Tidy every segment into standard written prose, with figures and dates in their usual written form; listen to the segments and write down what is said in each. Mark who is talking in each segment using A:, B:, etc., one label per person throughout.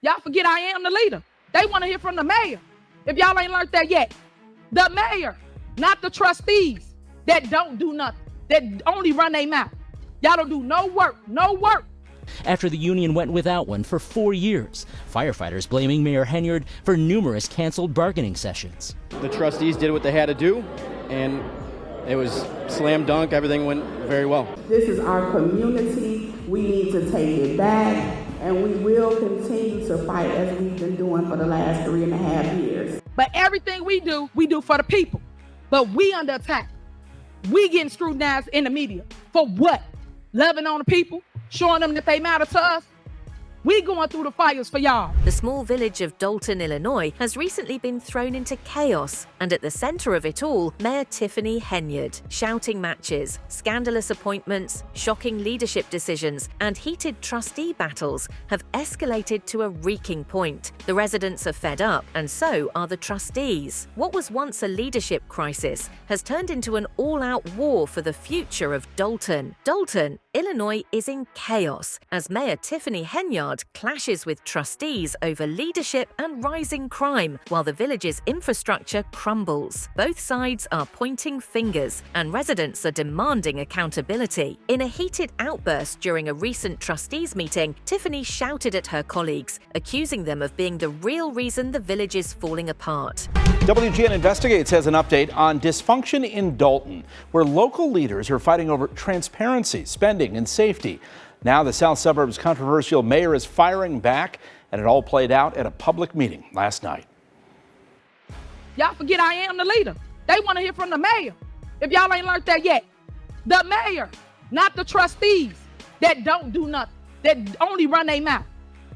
A: Y'all forget I am the leader. They want to hear from the mayor. If y'all ain't learned that yet, the mayor, not the trustees that don't do nothing, that only run their mouth. Y'all don't do no work.
B: After the union went without one for 4 years, firefighters blaming Mayor Henyard for numerous canceled bargaining sessions.
C: The trustees did what they had to do, and it was slam dunk. Everything went very well.
D: This is our community. We need to take it back, and we will continue to fight as we've been doing for the last 3.5 years.
A: But everything we do for the people. But we under attack. We getting scrutinized in the media. For what? Loving on the people? Showing them that they matter to us? We going through the fires for y'all.
E: The small village of Dolton, Illinois, has recently been thrown into chaos, and at the center of it all, Mayor Tiffany Henyard. Shouting matches, scandalous appointments, shocking leadership decisions, and heated trustee battles have escalated to a wreaking point. The residents are fed up, and so are the trustees. What was once a leadership crisis has turned into an all-out war for the future of Dolton. Dolton, Illinois is in chaos as Mayor Tiffany Henyard clashes with trustees over leadership and rising crime, while the village's infrastructure crumbles. Both sides are pointing fingers, and residents are demanding accountability. In a heated outburst during a recent trustees meeting, Tiffany shouted at her colleagues, accusing them of being the real reason the village is falling apart.
F: WGN Investigates has an update on dysfunction in Dolton, where local leaders are fighting over transparency, spending, and safety. Now the South Suburbs' controversial mayor is firing back, and it all played out at a public meeting last night.
A: Y'all forget I am the leader. They want to hear from the mayor. If y'all ain't learned that yet, the mayor, not the trustees that don't do nothing, that only run their mouth.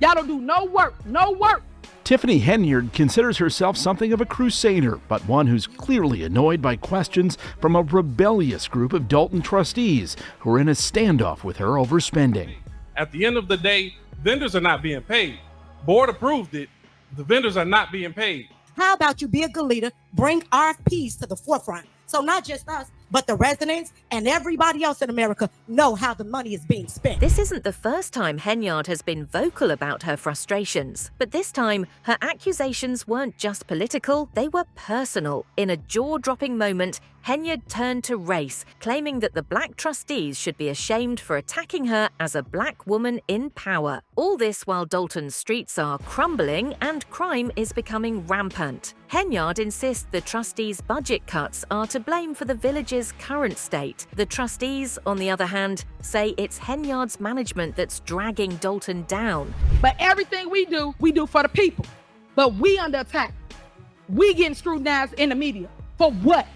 A: Y'all don't do no work.
F: Tiffany Henyard considers herself something of a crusader, but one who's clearly annoyed by questions from a rebellious group of Dolton trustees who are in a standoff with her over spending.
G: At the end of the day, vendors are not being paid. Board approved it. The vendors are not being paid.
H: How about you be a good leader, bring RFPs to the forefront, so not just us, but the residents and everybody else in America know how the money is being spent.
E: This isn't the first time Henyard has been vocal about her frustrations, but this time her accusations weren't just political, they were personal. In a jaw-dropping moment, Henyard turned to race, claiming that the black trustees should be ashamed for attacking her as a black woman in power. All this while Dolton's streets are crumbling and crime is becoming rampant. Henyard insists the trustees' budget cuts are to blame for the village's current state. The trustees, on the other hand, say it's Henyard's management that's dragging Dolton down.
A: But everything we do for the people. But we under attack. We getting scrutinized in the media. For what?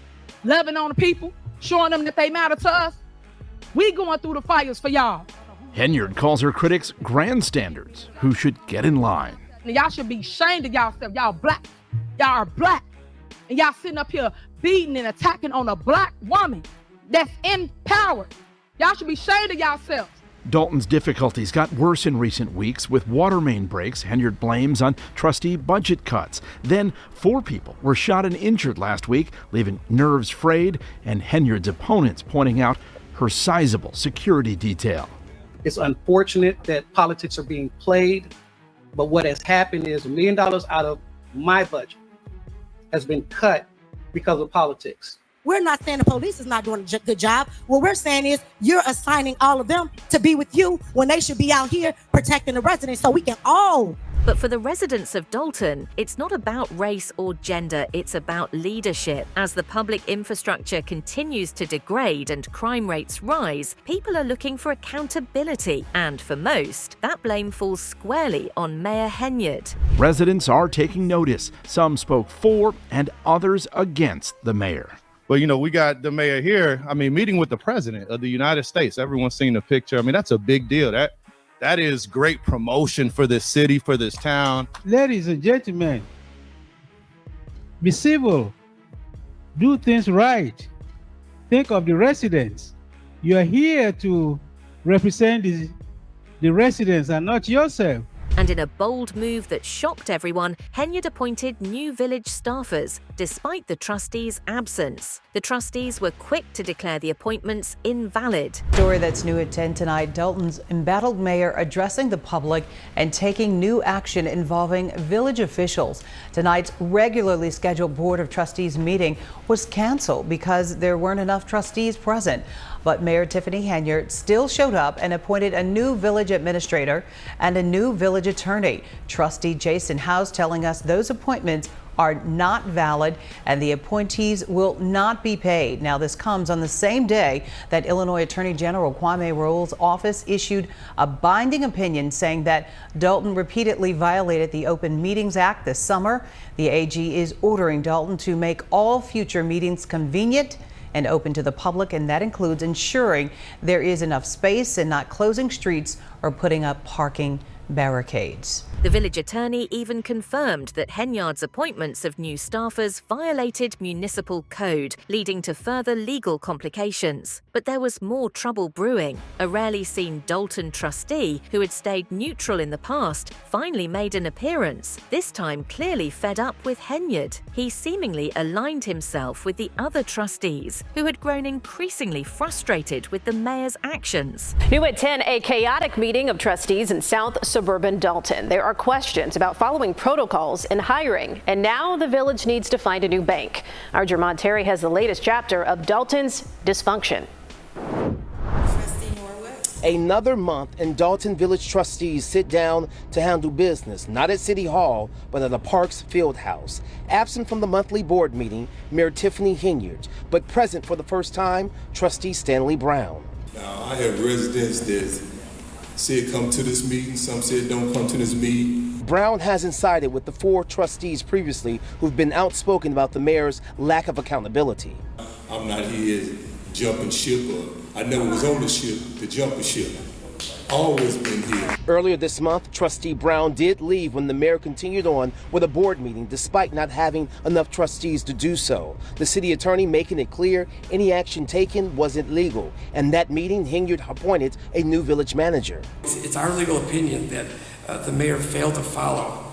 A: Loving on the people, showing them that they matter to us. We going through the fires for y'all.
F: Henyard calls her critics grandstanders who should get in line.
A: And y'all should be ashamed of yourself. Y'all black. Y'all are black. And y'all sitting up here beating and attacking on a black woman that's in power. Y'all should be ashamed of yourselves.
F: Dolton's difficulties got worse in recent weeks with water main breaks Henyard blames on trustee budget cuts. Then 4 people were shot and injured last week, leaving nerves frayed, and Henyard's opponents pointing out her sizable security detail.
I: It's unfortunate that politics are being played, but what has happened is $1 million out of my budget has been cut because of politics.
H: We're not saying the police is not doing a good job. What we're saying is you're assigning all of them to be with you when they should be out here protecting the residents so we can all.
E: But for the residents of Dolton, it's not about race or gender, it's about leadership. As the public infrastructure continues to degrade and crime rates rise, people are looking for accountability. And for most, that blame falls squarely on Mayor Henyard.
F: Residents are taking notice. Some spoke for and others against the mayor.
G: Well, you know, we got the mayor here, meeting with the president of the United States. Everyone's seen the picture. That's a big deal. That is great promotion for this city, for this town.
J: Ladies and gentlemen, be civil, do things right, think of the residents. You are here to represent the residents and not yourself.
E: And in a bold move that shocked everyone, Henyard appointed new village staffers, despite the trustees' absence. The trustees were quick to declare the appointments invalid.
K: Story that's new at 10 tonight. Dolton's embattled mayor addressing the public and taking new action involving village officials. Tonight's regularly scheduled Board of Trustees meeting was canceled because there weren't enough trustees present. But Mayor Tiffany Henyard still showed up and appointed a new village administrator and a new village attorney. Trustee Jason House telling us those appointments are not valid and the appointees will not be paid. Now, this comes on the same day that Illinois Attorney General Kwame Raoul's office issued a binding opinion saying that Dolton repeatedly violated the Open Meetings Act this summer. The AG is ordering Dolton to make all future meetings convenient and open to the public, and that includes ensuring there is enough space and not closing streets or putting up parking barricades.
E: The village attorney even confirmed that Henyard's appointments of new staffers violated municipal code, leading to further legal complications. But there was more trouble brewing. A rarely seen Dolton trustee, who had stayed neutral in the past, finally made an appearance, this time clearly fed up with Henyard. He seemingly aligned himself with the other trustees, who had grown increasingly frustrated with the mayor's actions.
L: New at 10, a chaotic meeting of trustees in South suburban Dolton. There are questions about following protocols and hiring, and now the village needs to find a new bank. Our Jermont Terry has the latest chapter of Dolton's dysfunction.
M: Another month and Dolton Village trustees sit down to handle business, not at City Hall, but at the Parks Field House. Absent from the monthly board meeting, Mayor Tiffany Henyard, but present for the first time, Trustee Stanley Brown.
N: Now, I have residents that said come to this meeting, some said don't come to this meeting.
M: Brown hasn't sided with the 4 trustees previously who've been outspoken about the mayor's lack of accountability.
N: I'm not here jumping ship, or I never was on the ship to jump a ship. Always been here.
M: Earlier this month, Trustee Brown did leave when the mayor continued on with a board meeting despite not having enough trustees to do so. The city attorney making it clear any action taken wasn't legal. And that meeting, Henyard appointed a new village manager.
O: It's our legal opinion that the mayor failed to follow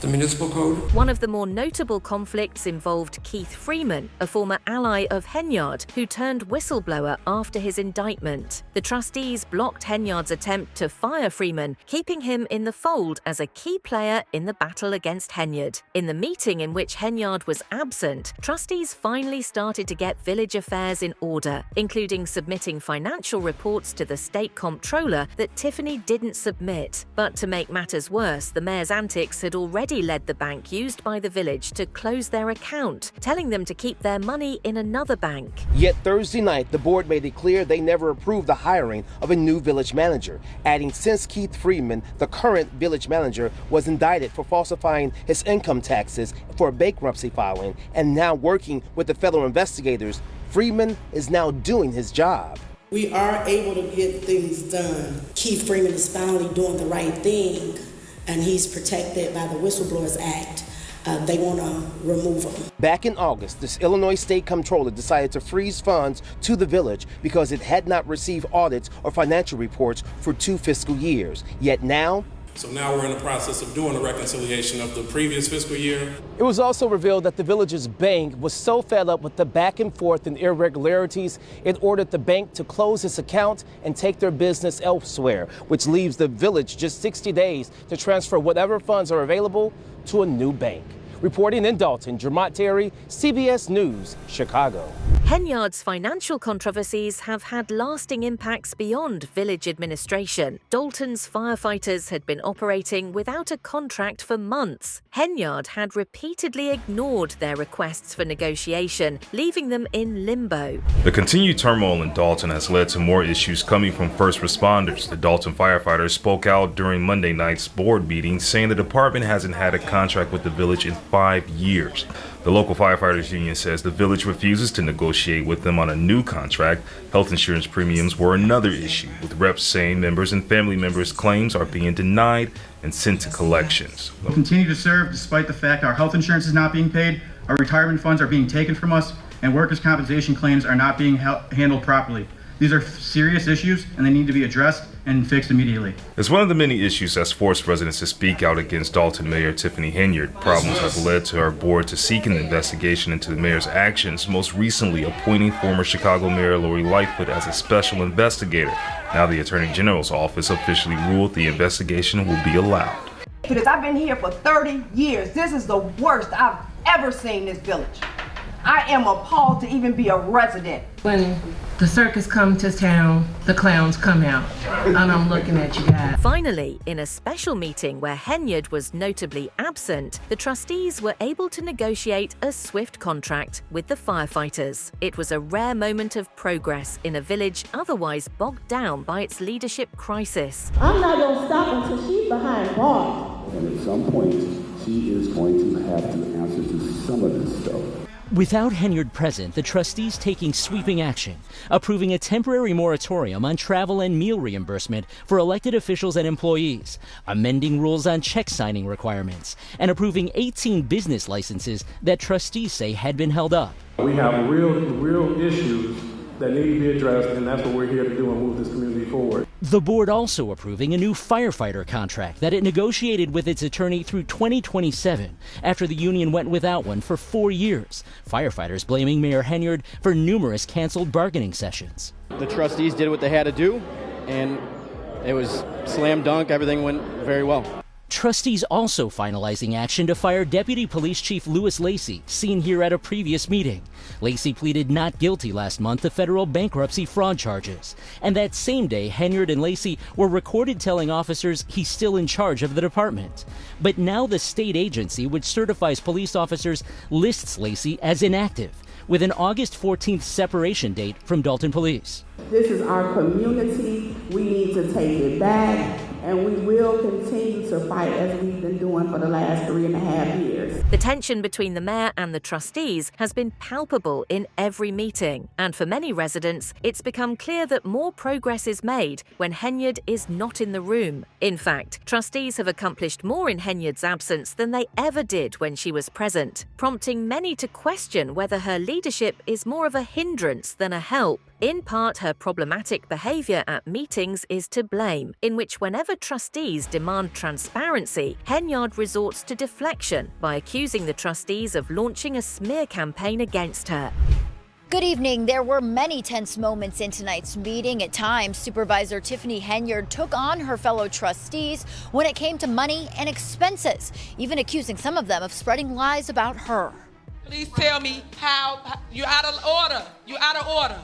O: the municipal code.
E: One of the more notable conflicts involved Keith Freeman, a former ally of Henyard, who turned whistleblower after his indictment. The trustees blocked Henyard's attempt to fire Freeman, keeping him in the fold as a key player in the battle against Henyard. In the meeting in which Henyard was absent, trustees finally started to get village affairs in order, including submitting financial reports to the state comptroller that Tiffany didn't submit. But to make matters worse, the mayor's antics had already led the bank used by the village to close their account, telling them to keep their money in another bank.
M: Yet Thursday night, the board made it clear they never approved the hiring of a new village manager, adding since Keith Freeman, the current village manager, was indicted for falsifying his income taxes for a bankruptcy filing and now working with the federal investigators, Freeman is now doing his job.
P: We are able to get things done. Keith Freeman is finally doing the right thing, and he's protected by the Whistleblowers Act. They want to remove him.
M: Back in August, this Illinois state comptroller decided to freeze funds to the village because it had not received audits or financial reports for 2 fiscal years. Yet now,
O: So now we're in the process of doing a reconciliation of the previous fiscal year.
M: It was also revealed that the village's bank was so fed up with the back and forth and irregularities, it ordered the bank to close its account and take their business elsewhere, which leaves the village just 60 days to transfer whatever funds are available to a new bank. Reporting in Dolton, Jermont Terry, CBS News, Chicago.
E: Henyard's financial controversies have had lasting impacts beyond village administration. Dolton's firefighters had been operating without a contract for months. Henyard had repeatedly ignored their requests for negotiation, leaving them in limbo.
Q: The continued turmoil in Dolton has led to more issues coming from first responders. The Dolton firefighters spoke out during Monday night's board meeting, saying the department hasn't had a contract with the village in 5 years. The local firefighters union says the village refuses to negotiate with them on a new contract. Health insurance premiums were another issue, with reps saying members and family members' claims are being denied and sent to collections.
R: We'll continue to serve despite the fact our health insurance is not being paid, our retirement funds are being taken from us, and workers' compensation claims are not being handled properly. These are serious issues and they need to be addressed and fixed immediately.
Q: It's one of the many issues that's forced residents to speak out against Dolton Mayor Tiffany Henyard. Problems have led to our board to seek an investigation into the mayor's actions, most recently appointing former Chicago Mayor Lori Lightfoot as a special investigator. Now the Attorney General's office officially ruled the investigation will be allowed.
S: Because I've been here for 30 years. This is the worst I've ever seen this village. I am appalled to even be a resident.
T: When the circus come to town, the clowns come out, and I'm looking at you guys.
E: Finally, in a special meeting where Henyard was notably absent, the trustees were able to negotiate a swift contract with the firefighters. It was a rare moment of progress in a village otherwise bogged down by its leadership crisis.
D: I'm not going to stop until she's behind bars.
U: And at some point, she is going to have to answer to some of this stuff.
B: Without Henyard present, the trustees taking sweeping action, approving a temporary moratorium on travel and meal reimbursement for elected officials and employees, amending rules on check signing requirements, and approving 18 business licenses that trustees say had been held up.
V: We have real issues that need to be addressed, and that's what we're here to do and move this community forward.
B: The board also approving a new firefighter contract that it negotiated with its attorney through 2027 after the union went without one for 4 years. Firefighters blaming Mayor Henyard for numerous canceled bargaining sessions.
C: The trustees did what they had to do, and it was slam dunk. Everything went very well.
B: Trustees also finalizing action to fire Deputy Police Chief Louis Lacey, seen here at a previous meeting. Lacey pleaded not guilty last month to federal bankruptcy fraud charges. And that same day, Henyard and Lacey were recorded telling officers he's still in charge of the department. But now the state agency which certifies police officers lists Lacey as inactive, with an August 14th separation date from Dolton Police.
D: This is our community. We need to take it back, and we will continue to fight as we've been doing for the last 3.5 years.
E: The tension between the mayor and the trustees has been palpable in every meeting. And for many residents, it's become clear that more progress is made when Henyard is not in the room. In fact, trustees have accomplished more in Henyard's absence than they ever did when she was present, prompting many to question whether her leadership is more of a hindrance than a help. In part, her problematic behaviour at meetings is to blame, in which whenever trustees demand transparency, Henyard resorts to deflection by accusing the trustees of launching a smear campaign against her.
W: Good evening. There were many tense moments in tonight's meeting. At times, Supervisor Tiffany Henyard took on her fellow trustees when it came to money and expenses, even accusing some of them of spreading lies about her.
A: Please tell me how you're out of order. You're out of order.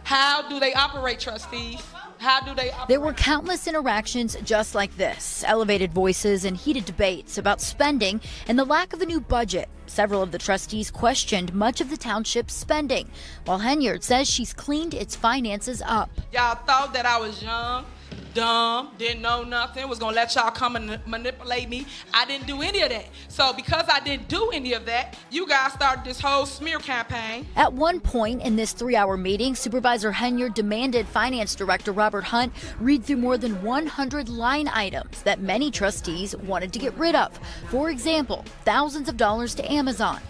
A: How do they operate, trustees? How do they operate?
W: There were countless interactions just like this, elevated voices and heated debates about spending and the lack of a new budget. Several of the trustees questioned much of the township's spending, while Henyard says she's cleaned its finances up.
A: Y'all thought that I was young, dumb, didn't know nothing, was gonna let y'all come and manipulate me. I didn't do any of that. So because I didn't do any of that, you guys started this whole smear campaign.
W: At one point in this 3-hour meeting, Supervisor Henyard demanded Finance Director Robert Hunt read through more than 100 line items that many trustees wanted to get rid of. For example, thousands of dollars to Amazon,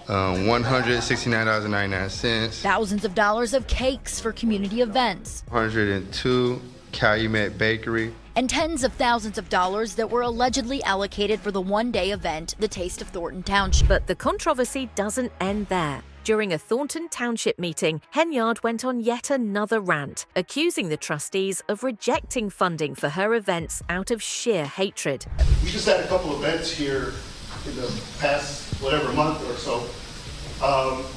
X: $169.99.
W: thousands of dollars of cakes for community events,
X: 102 Calumet Bakery,
W: and tens of thousands of dollars that were allegedly allocated for the one-day event, the Taste of Thornton Township.
E: But the controversy doesn't end there. During a Thornton Township meeting, Henyard went on yet another rant, accusing the trustees of rejecting funding for her events out of sheer hatred.
Y: We just had a couple events here in the past, month or so,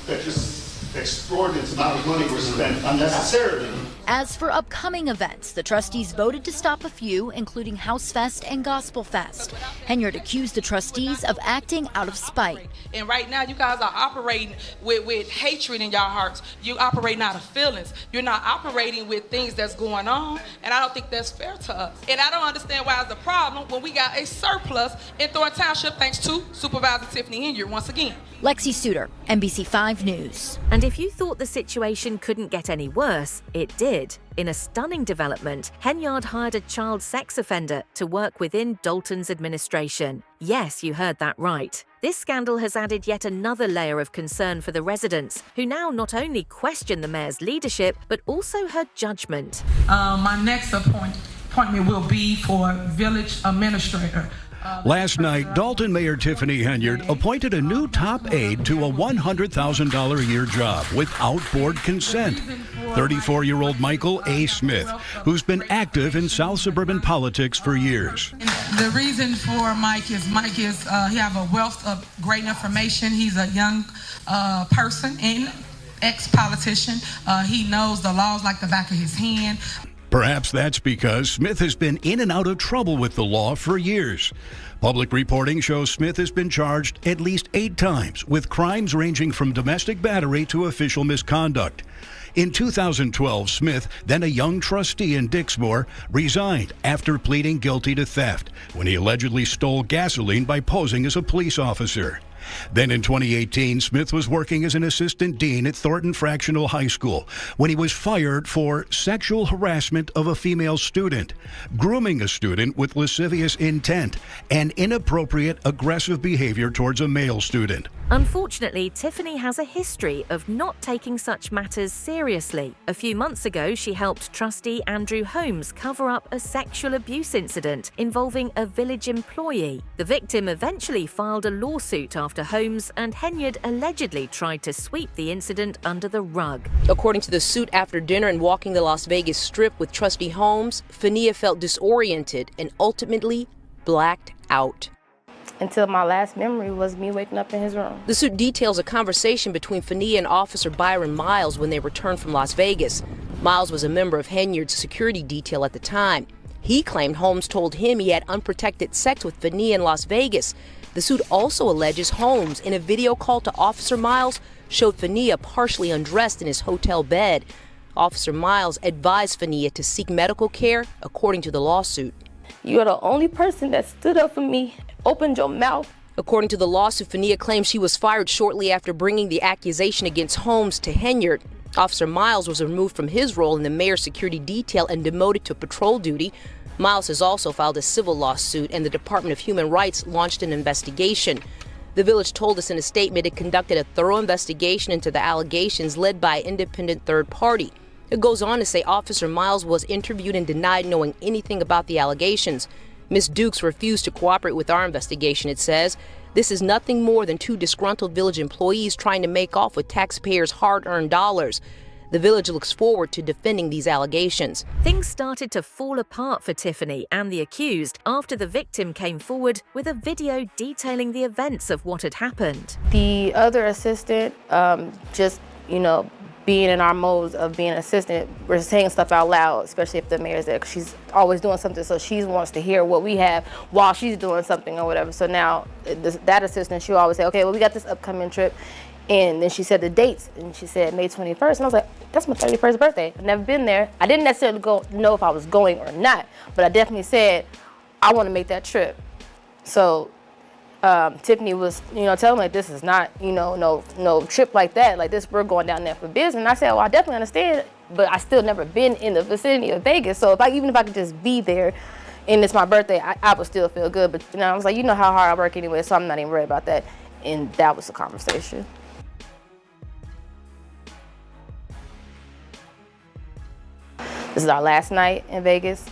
Y: that just extraordinary amount of money was spent unnecessarily.
W: As for upcoming events, the trustees voted to stop a few, including House Fest and Gospel Fest. Henyard accused the trustees of acting out of spite.
A: And right now, you guys are operating with hatred in your hearts. You're operating out of feelings. You're not operating with things that's going on, and I don't think that's fair to us. And I don't understand why it's a problem when we got a surplus in Thornton Township thanks to Supervisor Tiffany Henyard once again.
W: Lexi Suter, NBC5 News.
E: And if you thought the situation couldn't get any worse, it did. did. In a stunning development, Henyard hired a child sex offender to work within Dolton's administration. Yes, you heard that right. This scandal has added yet another layer of concern for the residents, who now not only question the mayor's leadership, but also her judgment.
T: My next appointment will be for village administrator.
F: Last night, Dolton Mayor Tiffany Henyard appointed a new top aide to a $100,000 a year job without board consent. 34-year-old Michael A. Smith, who's been active in South suburban politics for years.
T: The reason for Mike is he have a wealth of great information. He's a young person and ex-politician. He knows the laws like the back of his hand.
F: Perhaps that's because Smith has been in and out of trouble with the law for years. Public reporting shows Smith has been charged at least 8 times with crimes ranging from domestic battery to official misconduct. In 2012, Smith, then a young trustee in Dixmoor, resigned after pleading guilty to theft when he allegedly stole gasoline by posing as a police officer. Then in 2018, Smith was working as an assistant dean at Thornton Fractional High School when he was fired for sexual harassment of a female student, grooming a student with lascivious intent, and inappropriate aggressive behavior towards a male student.
E: Unfortunately, Tiffany has a history of not taking such matters seriously. A few months ago, she helped trustee Andrew Holmes cover up a sexual abuse incident involving a village employee. The victim eventually filed a lawsuit after Holmes and Henyard allegedly tried to sweep the incident under the rug.
G: According to the suit, after dinner and walking the Las Vegas Strip with trustee Holmes, Henyard felt disoriented and ultimately blacked out.
H: Until my last memory was me waking up in his room.
G: The suit details a conversation between Henyard and Officer Byron Miles when they returned from Las Vegas. Miles was a member of Henyard's security detail at the time. He claimed Holmes told him he had unprotected sex with Henyard in Las Vegas. The suit also alleges Holmes, in a video call to Officer Miles, showed Henyard partially undressed in his hotel bed. Officer Miles advised Henyard to seek medical care, according to the lawsuit.
H: You are the only person that stood up for me. Opened your mouth.
G: According to the lawsuit, Henyard claims she was fired shortly after bringing the accusation against Holmes to Henyard. Officer Miles was removed from his role in the mayor's security detail and demoted to patrol duty. Miles has also filed a civil lawsuit, and the Department of Human Rights launched an investigation. The village told us in a statement it conducted a thorough investigation into the allegations led by an independent third party. It goes on to say Officer Miles was interviewed and denied knowing anything about the allegations. Ms. Dukes refused to cooperate with our investigation, it says. This is nothing more than 2 disgruntled village employees trying to make off with taxpayers' hard-earned dollars. The village looks forward to defending these allegations.
E: Things started to fall apart for Tiffany and the accused after the victim came forward with a video detailing the events of what had happened.
H: The other assistant, being in our modes of being an assistant, we're saying stuff out loud, especially if the mayor's there, 'cause she's always doing something, so she wants to hear what we have while she's doing something or whatever. So now that assistant, she'll always say, okay, well, we got this upcoming trip. And then she said the dates, and she said May 21st. And I was like, that's my 31st birthday. I've never been there. I didn't necessarily know if I was going or not, but I definitely said, I want to make that trip. So Tiffany was, telling me, like, this is not, no trip like that. Like this, we're going down there for business. And I said, well, I definitely understand, but I still never been in the vicinity of Vegas. So even if I could just be there and it's my birthday, I would still feel good. But I was like, you know how hard I work anyway, so I'm not even worried about that. And that was the conversation. This is our last night in Vegas.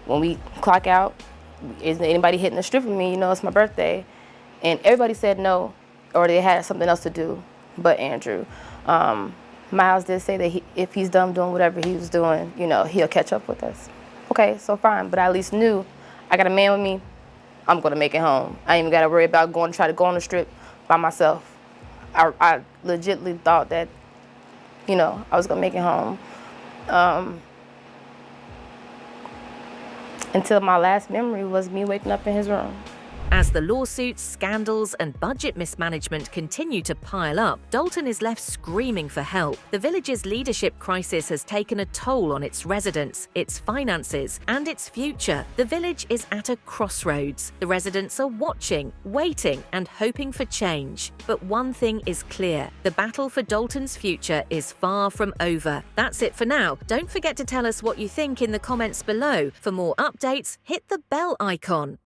H: When we clock out, is anybody hitting the strip with me? It's my birthday. And everybody said no, or they had something else to do, but Andrew. Miles did say that if he's done doing whatever he was doing, he'll catch up with us. Okay, so fine, but I at least knew I got a man with me, I'm gonna make it home. I ain't even gotta worry about try to go on the strip by myself. I legitimately thought that, I was gonna make it home. Until my last memory was me waking up in his room.
E: As the lawsuits, scandals, and budget mismanagement continue to pile up, Dolton is left screaming for help. The village's leadership crisis has taken a toll on its residents, its finances, and its future. The village is at a crossroads. The residents are watching, waiting, and hoping for change. But one thing is clear: the battle for Dolton's future is far from over. That's it for now. Don't forget to tell us what you think in the comments below. For more updates, hit the bell icon.